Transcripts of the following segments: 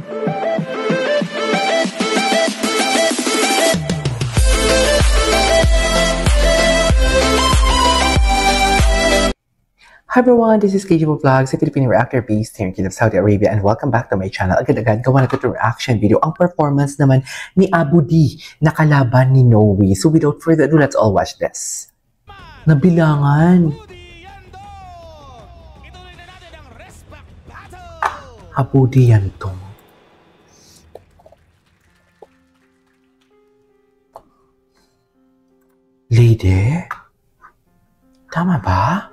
Hi everyone, this is KGV Vlogs, a Filipino reactor based here in Kingdom of Saudi Arabia, and welcome back to my channel. Agad-agad, gawa na ito reaction video. Ang performance naman ni Abu D na kalaban ni Noe. So without further ado, let's all watch this. Nabilangan. Abu D yan to. Lady? Tama ba?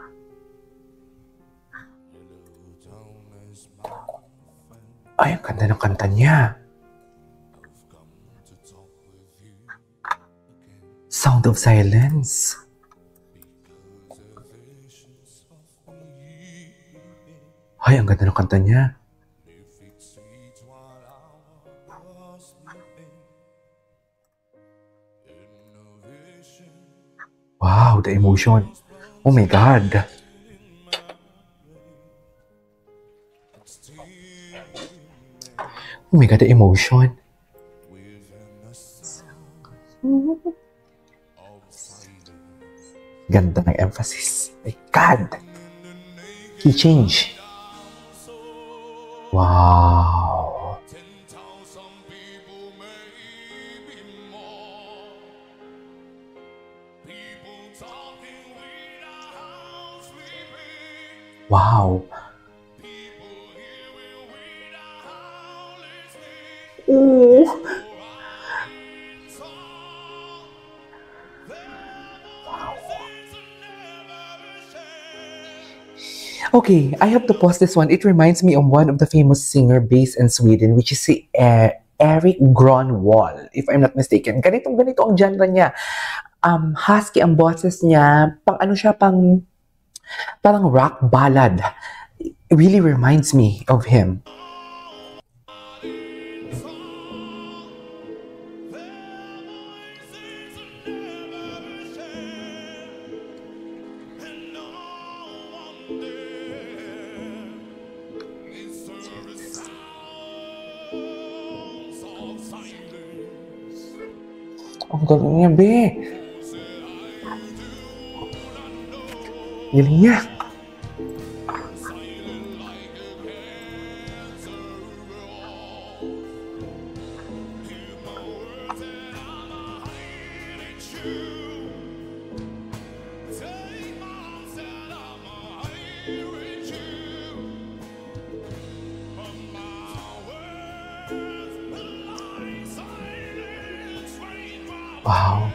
Ay, ang ganda ng kanta niya. Sound of Silence. Ay, ang ganda ng kanta niya. Wow, the emotion. Oh my God. Oh my God, the emotion. Ganda ng emphasis. My God. He changed. Wow. Wow. Oh. Okay, I have to pause this one. It reminds me of one of the famous singer based in Sweden, which is si Eric Gronwall, if I'm not mistaken. Ganito ang genre niya. Husky ang boses niya. Parang rock ballad. It really reminds me of him. Ang galing niya, be. Galing niya. Wow.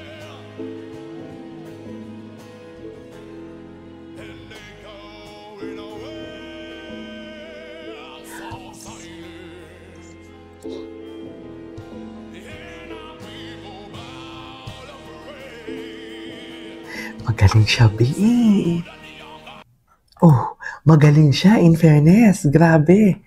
Magaling siya, B. Oh, magaling siya, in fairness. Grabe.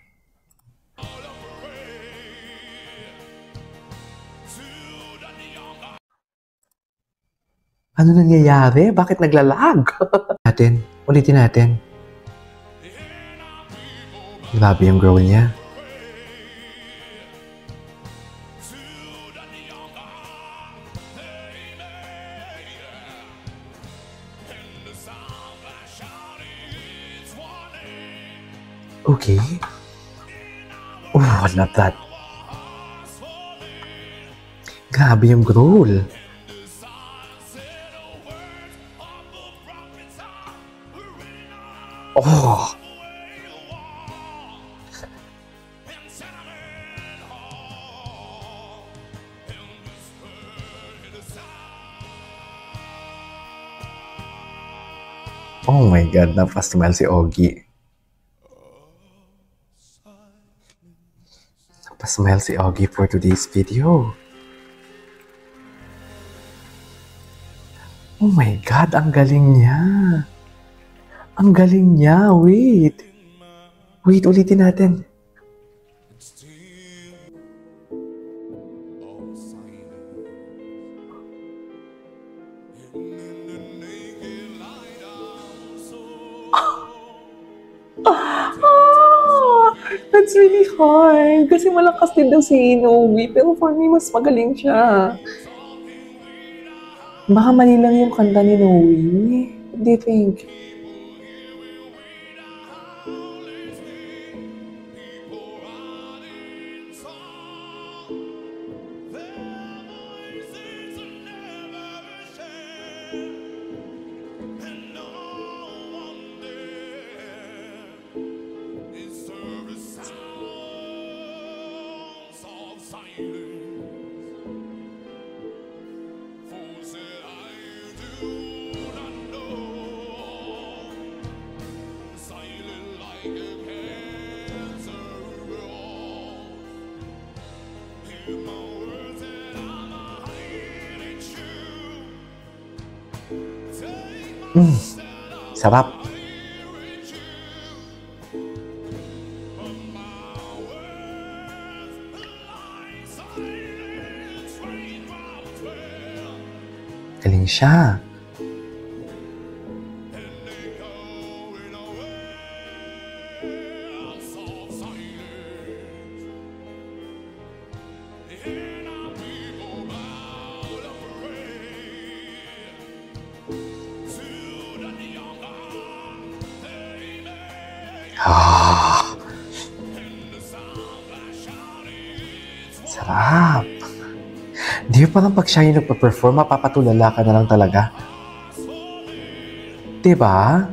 Ano nangyayari? Bakit naglalag? Ulitin natin. Grabe yung growl niya. Okay. Oh, I love that. Grabe yung growl. Oh. Oh my God, napasmile si Ogie. Napasmile si Ogie for today's video. Oh my God, ang galing niya. Ang galing niya. Wait, ulitin natin. That's really hard. Kasi malakas din daw si Noe. Pero for me, mas magaling siya. Baka mali lang yung kanta ni Noe. What do you think? Sarap. Galing siya. Ah, sarap. Di ba parang pag siya yung nagpa-perform, mapapatulala ka na lang talaga. Diba?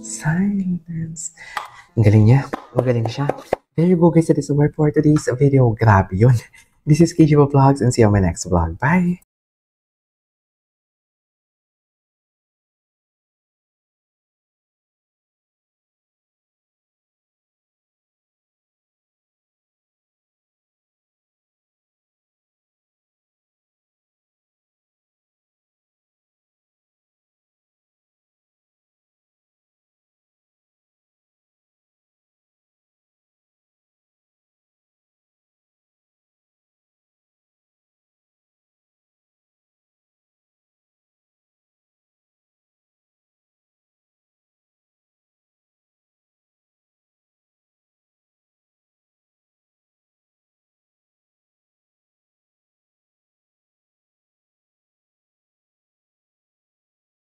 Silence. Ang galing niya. Magaling siya. There you go guys. That is the word for today's video. Grabe yun. This is KG Vlogs and see you on my next vlog. Bye!